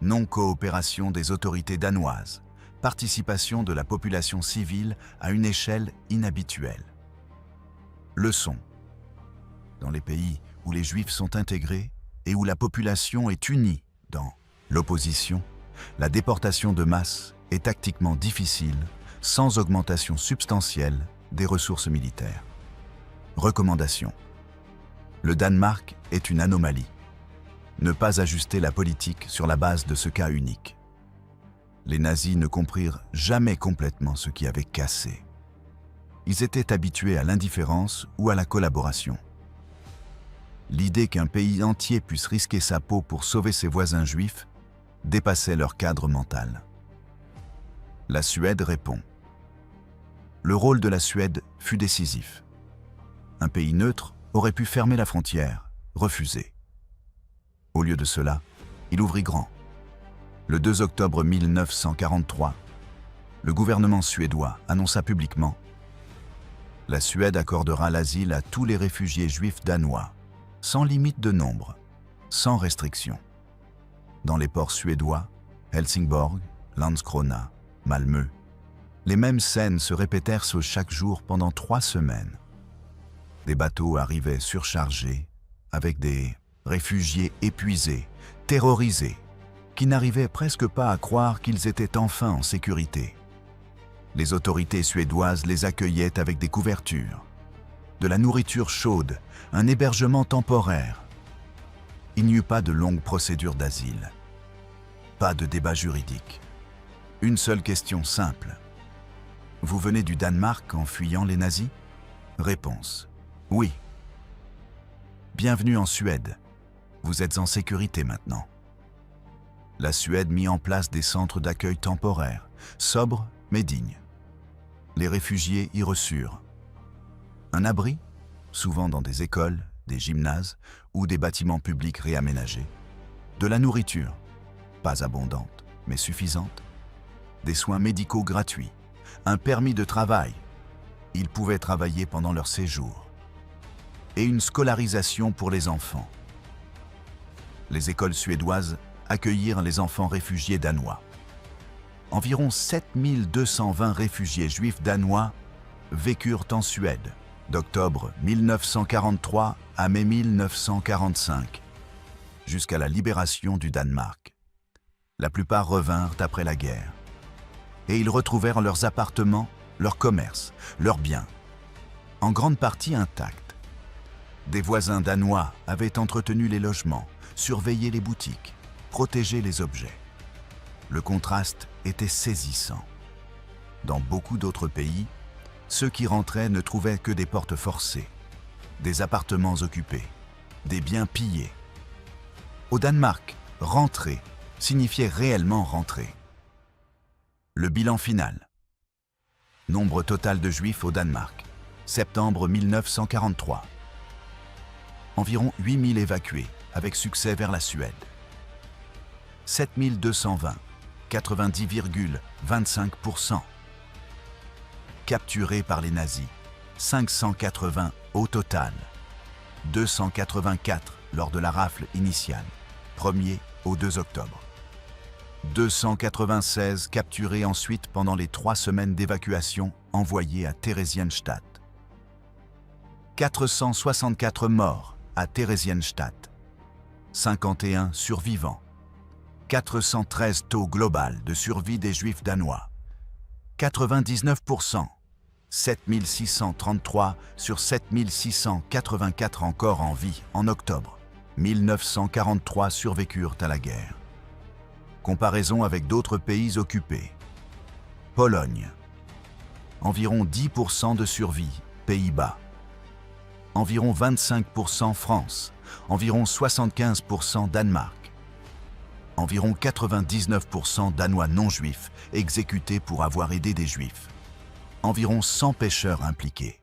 Non-coopération des autorités danoises. Participation de la population civile à une échelle inhabituelle. Leçon. Dans les pays où les Juifs sont intégrés et où la population est unie dans l'opposition, la déportation de masse est tactiquement difficile, sans augmentation substantielle des ressources militaires. Recommandation. Le Danemark est une anomalie. Ne pas ajuster la politique sur la base de ce cas unique. Les nazis ne comprirent jamais complètement ce qui avait cassé. Ils étaient habitués à l'indifférence ou à la collaboration. L'idée qu'un pays entier puisse risquer sa peau pour sauver ses voisins juifs dépassait leur cadre mental. La Suède répond. Le rôle de la Suède fut décisif. Un pays neutre aurait pu fermer la frontière, refuser. Au lieu de cela, il ouvrit grand. Le 2 octobre 1943, le gouvernement suédois annonça publiquement « La Suède accordera l'asile à tous les réfugiés juifs danois, sans limite de nombre, sans restriction. » Dans les ports suédois, Helsingborg, Landskrona, Malmö, les mêmes scènes se répétèrent chaque jour pendant 3 semaines. Des bateaux arrivaient surchargés, avec des réfugiés épuisés, terrorisés, qui n'arrivaient presque pas à croire qu'ils étaient enfin en sécurité. Les autorités suédoises les accueillaient avec des couvertures, de la nourriture chaude, un hébergement temporaire. Il n'y eut pas de longue procédure d'asile, pas de débat juridique. Une seule question simple. Vous venez du Danemark en fuyant les nazis? Réponse. Oui. Bienvenue en Suède. Vous êtes en sécurité maintenant. La Suède mit en place des centres d'accueil temporaires, sobres mais dignes. Les réfugiés y reçurent un abri, souvent dans des écoles, des gymnases ou des bâtiments publics réaménagés, de la nourriture, pas abondante mais suffisante, des soins médicaux gratuits, un permis de travail, ils pouvaient travailler pendant leur séjour, et une scolarisation pour les enfants. Les écoles suédoises accueillirent les enfants réfugiés danois. Environ 7220 réfugiés juifs danois vécurent en Suède, d'octobre 1943 à mai 1945, jusqu'à la libération du Danemark. La plupart revinrent après la guerre, et ils retrouvèrent leurs appartements, leurs commerces, leurs biens, en grande partie intacts. Des voisins danois avaient entretenu les logements, surveillé les boutiques, protégé les objets. Le contraste était saisissant. Dans beaucoup d'autres pays, ceux qui rentraient ne trouvaient que des portes forcées, des appartements occupés, des biens pillés. Au Danemark, rentrer signifiait réellement rentrer. Le bilan final. Nombre total de Juifs au Danemark, septembre 1943. Environ 8000 évacués, avec succès vers la Suède. 7220, 90,25%. Capturés par les nazis, 580 au total. 284 lors de la rafle initiale, 1er au 2 octobre. 296 capturés ensuite pendant les 3 semaines d'évacuation envoyées à Theresienstadt. 464 morts à Theresienstadt. 51 survivants. 413 taux global de survie des Juifs danois. 99%. 7633 sur 7684 encore en vie en octobre. 1943 survécurent à la guerre. Comparaison avec d'autres pays occupés. Pologne. Environ 10% de survie, Pays-Bas. Environ 25% France. Environ 75% Danemark. Environ 99% Danois non-juifs exécutés pour avoir aidé des Juifs. Environ 100 pêcheurs impliqués.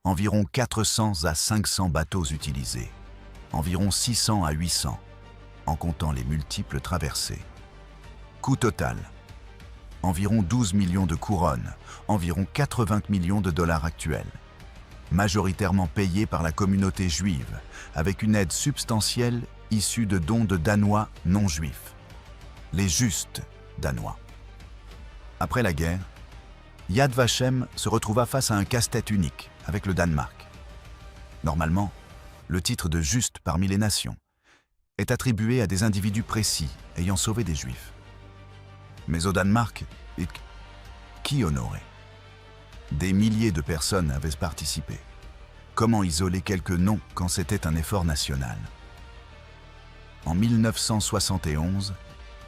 Environ 400 à 500 bateaux utilisés. Environ 600 à 800, en comptant les multiples traversées. Coût total. Environ 12 millions de couronnes, environ 80 millions de dollars actuels. Majoritairement payés par la communauté juive, avec une aide substantielle issue de dons de Danois non-juifs. Les justes Danois. Après la guerre, Yad Vashem se retrouva face à un casse-tête unique avec le Danemark. Normalement, le titre de juste parmi les nations est attribué à des individus précis ayant sauvé des Juifs. Mais au Danemark, qui honorait? Des milliers de personnes avaient participé. Comment isoler quelques noms quand c'était un effort national? En 1971,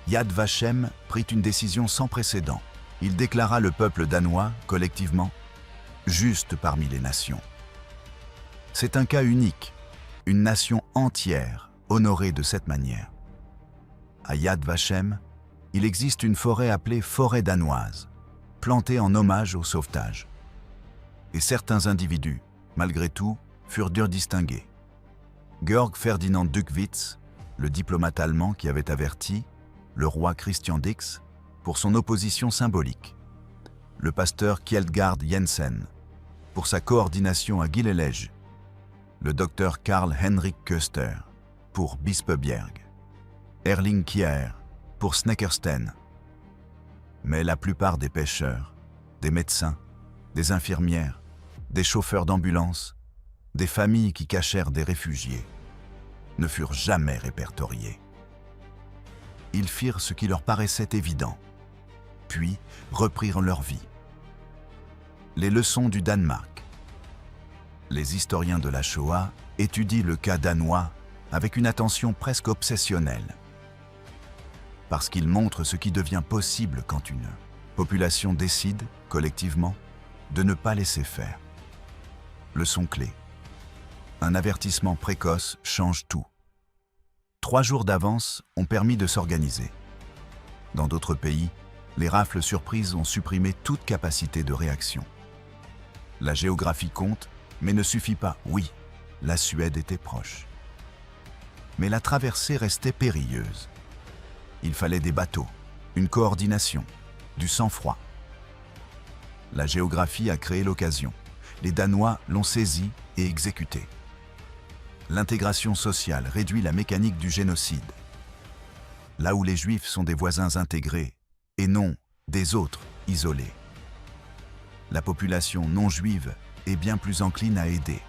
Yad Vashem prit une décision sans précédent. Il déclara le peuple danois, collectivement, juste parmi les nations. C'est un cas unique, une nation entière honorée de cette manière. À Yad Vashem, il existe une forêt appelée forêt danoise, plantée en hommage au sauvetage. Et certains individus, malgré tout, furent distingués. Georg Ferdinand Duckwitz, le diplomate allemand qui avait averti le roi Christian Dix pour son opposition symbolique. Le pasteur Kjeldgaard Jensen pour sa coordination à Gilleleje. Le docteur Karl Henrik Köster pour Bispebjerg. Erling Kjær pour Snekkersten. Mais la plupart des pêcheurs, des médecins, des infirmières, des chauffeurs d'ambulance, des familles qui cachèrent des réfugiés, ne furent jamais répertoriés. Ils firent ce qui leur paraissait évident, puis reprirent leur vie. Les leçons du Danemark. Les historiens de la Shoah étudient le cas danois avec une attention presque obsessionnelle, parce qu'il montre ce qui devient possible quand une population décide, collectivement, de ne pas laisser faire. Leçon clé. Un avertissement précoce change tout. 3 jours d'avance ont permis de s'organiser. Dans d'autres pays, les rafles surprises ont supprimé toute capacité de réaction. La géographie compte, mais ne suffit pas. Oui, la Suède était proche. Mais la traversée restait périlleuse. Il fallait des bateaux, une coordination, du sang-froid. La géographie a créé l'occasion. Les Danois l'ont saisie et exécutée. L'intégration sociale réduit la mécanique du génocide. Là où les Juifs sont des voisins intégrés et non des autres isolés. La population non juive est bien plus encline à aider,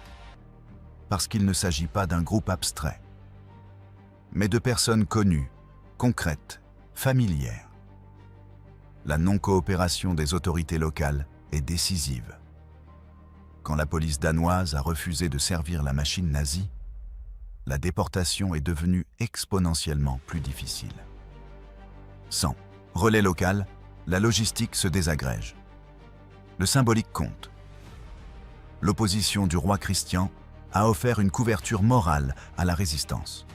parce qu'il ne s'agit pas d'un groupe abstrait, mais de personnes connues, concrètes, familières. La non-coopération des autorités locales est décisive. Quand la police danoise a refusé de servir la machine nazie, la déportation est devenue exponentiellement plus difficile. Sans relais local, la logistique se désagrège. Le symbolique compte. L'opposition du roi Christian a offert une couverture morale à la résistance.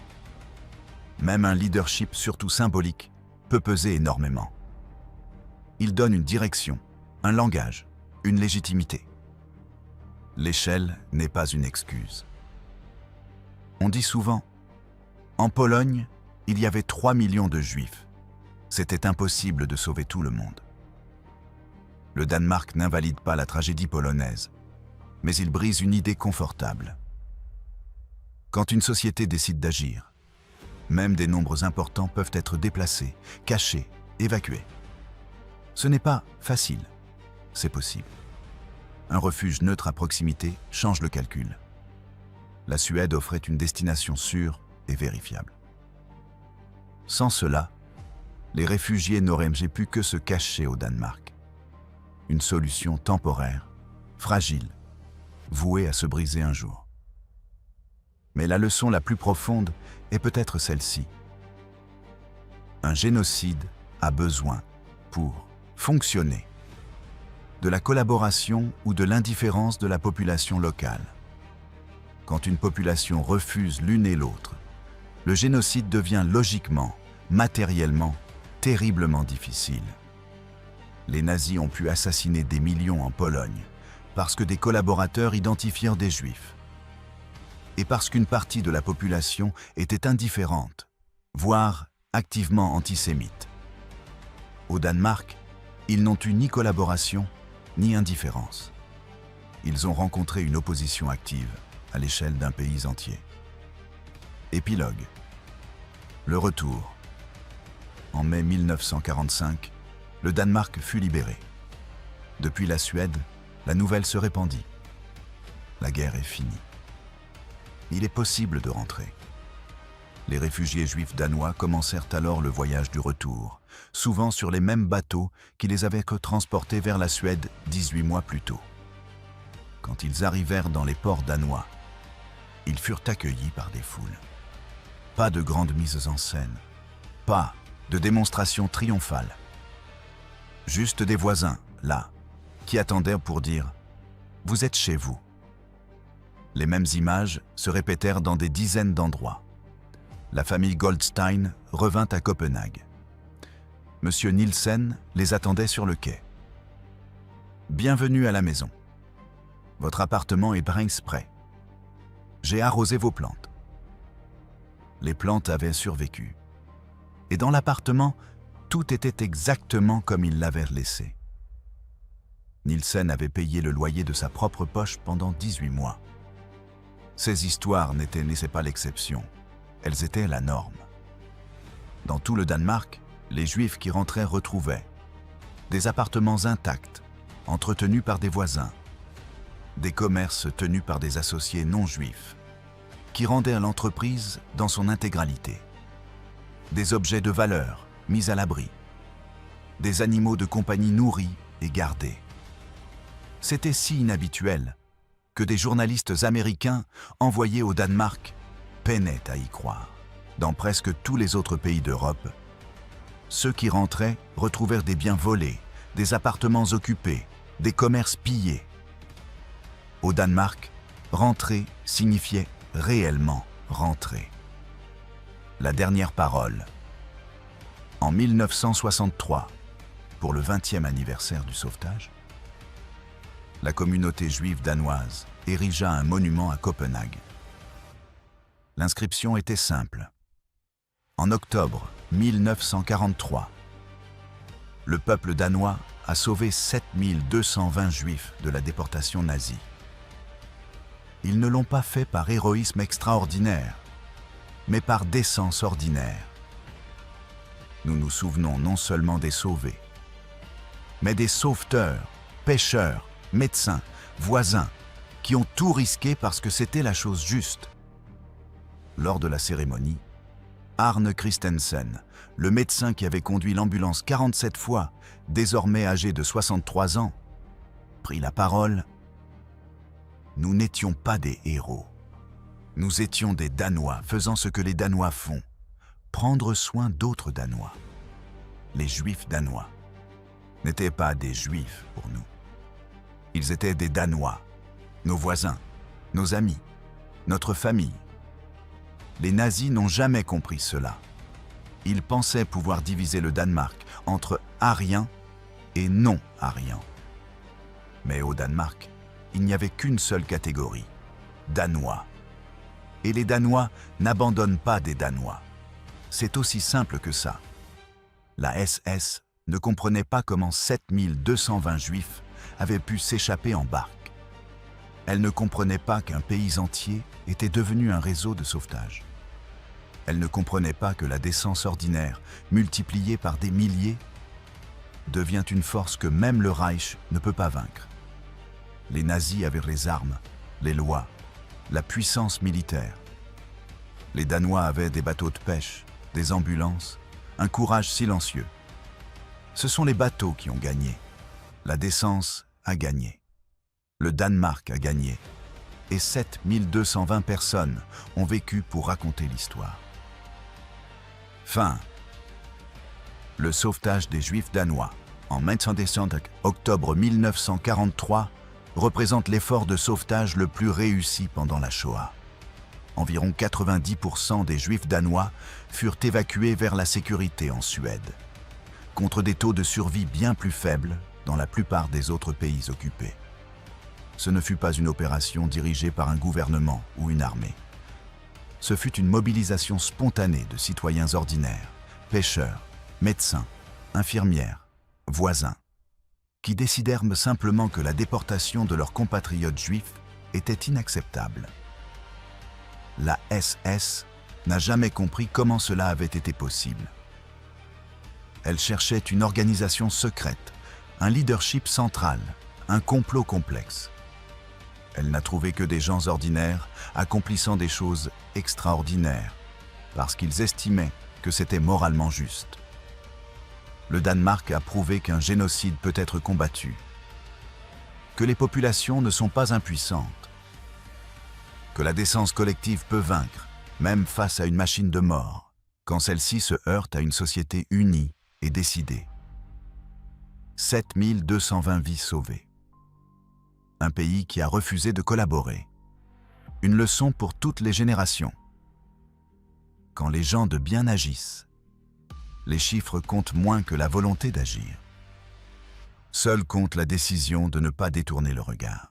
Même un leadership surtout symbolique peut peser énormément. Il donne une direction, un langage, une légitimité. L'échelle n'est pas une excuse. On dit souvent, en Pologne, il y avait 3 millions de Juifs. C'était impossible de sauver tout le monde. Le Danemark n'invalide pas la tragédie polonaise, mais il brise une idée confortable. Quand une société décide d'agir, même des nombres importants peuvent être déplacés, cachés, évacués. Ce n'est pas facile, c'est possible. Un refuge neutre à proximité change le calcul. La Suède offrait une destination sûre et vérifiable. Sans cela, les réfugiés n'auraient pu que se cacher au Danemark. une solution temporaire, fragile, vouée à se briser un jour. Mais la leçon la plus profonde est peut-être celle-ci. Un génocide a besoin, pour fonctionner, de la collaboration ou de l'indifférence de la population locale. Quand une population refuse l'une et l'autre, le génocide devient logiquement, matériellement, terriblement difficile. Les nazis ont pu assassiner des millions en Pologne parce que des collaborateurs identifièrent des juifs et parce qu'une partie de la population était indifférente, voire activement antisémite. Au Danemark, ils n'ont eu ni collaboration ni indifférence. Ils ont rencontré une opposition active à l'échelle d'un pays entier. Épilogue. Le retour. En mai 1945, le Danemark fut libéré. Depuis la Suède, la nouvelle se répandit. La guerre est finie. Il est possible de rentrer. Les réfugiés juifs danois commencèrent alors le voyage du retour, souvent sur les mêmes bateaux qui les avaient transportés vers la Suède 18 mois plus tôt. Quand ils arrivèrent dans les ports danois, ils furent accueillis par des foules. Pas de grandes mises en scène, pas de démonstration triomphale. Juste des voisins, là, qui attendaient pour dire « Vous êtes chez vous ». Les mêmes images se répétèrent dans des dizaines d'endroits. La famille Goldstein revint à Copenhague. Monsieur Nielsen les attendait sur le quai. « Bienvenue à la maison. Votre appartement est prêt. J'ai arrosé vos plantes. » Les plantes avaient survécu. Et dans l'appartement, tout était exactement comme il l'avait laissé. Nielsen avait payé le loyer de sa propre poche pendant 18 mois. Ces histoires n'étaient pas l'exception, elles étaient la norme. Dans tout le Danemark, les Juifs qui rentraient retrouvaient des appartements intacts, entretenus par des voisins, des commerces tenus par des associés non-juifs, qui rendaient l'entreprise dans son intégralité, des objets de valeur mis à l'abri, des animaux de compagnie nourris et gardés. C'était si inhabituel que des journalistes américains envoyés au Danemark peinaient à y croire. Dans presque tous les autres pays d'Europe, ceux qui rentraient retrouvèrent des biens volés, des appartements occupés, des commerces pillés. Au Danemark, rentrer signifiait réellement rentrer. La dernière parole. En 1963, pour le 20e anniversaire du sauvetage, la communauté juive danoise érigea un monument à Copenhague. L'inscription était simple. En octobre 1943, le peuple danois a sauvé 7220 juifs de la déportation nazie. Ils ne l'ont pas fait par héroïsme extraordinaire, mais par décence ordinaire. Nous nous souvenons non seulement des sauvés, mais des sauveteurs, pêcheurs, médecins, voisins, qui ont tout risqué parce que c'était la chose juste. Lors de la cérémonie, Arne Christensen, le médecin qui avait conduit l'ambulance 47 fois, désormais âgé de 63 ans, prit la parole. Nous n'étions pas des héros. Nous étions des Danois faisant ce que les Danois font, prendre soin d'autres Danois. Les Juifs danois n'étaient pas des Juifs pour nous. Ils étaient des Danois, nos voisins, nos amis, notre famille. Les nazis n'ont jamais compris cela. Ils pensaient pouvoir diviser le Danemark entre Aryens et non-Aryens. Mais au Danemark, il n'y avait qu'une seule catégorie, Danois. Et les Danois n'abandonnent pas des Danois. C'est aussi simple que ça. La SS ne comprenait pas comment 7220 Juifs avaient pu s'échapper en barque. Elle ne comprenait pas qu'un pays entier était devenu un réseau de sauvetage. Elle ne comprenait pas que la décence ordinaire, multipliée par des milliers, devient une force que même le Reich ne peut pas vaincre. Les nazis avaient les armes, les lois, la puissance militaire. Les Danois avaient des bateaux de pêche, des ambulances, un courage silencieux. Ce sont les bateaux qui ont gagné. La décence a gagné. Le Danemark a gagné. Et 7220 personnes ont vécu pour raconter l'histoire. Fin. Le sauvetage des Juifs danois en 1945, octobre 1943, représente l'effort de sauvetage le plus réussi pendant la Shoah. Environ 90% des Juifs danois furent évacués vers la sécurité en Suède, contre des taux de survie bien plus faibles dans la plupart des autres pays occupés. Ce ne fut pas une opération dirigée par un gouvernement ou une armée. Ce fut une mobilisation spontanée de citoyens ordinaires, pêcheurs, médecins, infirmières, voisins, qui décidèrent simplement que la déportation de leurs compatriotes juifs était inacceptable. La SS n'a jamais compris comment cela avait été possible. Elle cherchait une organisation secrète, un leadership central, un complot complexe. Elle n'a trouvé que des gens ordinaires accomplissant des choses extraordinaires, parce qu'ils estimaient que c'était moralement juste. Le Danemark a prouvé qu'un génocide peut être combattu, que les populations ne sont pas impuissantes, que la décence collective peut vaincre, même face à une machine de mort, quand celle-ci se heurte à une société unie et décidée. 7220 vies sauvées. Un pays qui a refusé de collaborer. Une leçon pour toutes les générations. Quand les gens de bien agissent, les chiffres comptent moins que la volonté d'agir. Seule compte la décision de ne pas détourner le regard.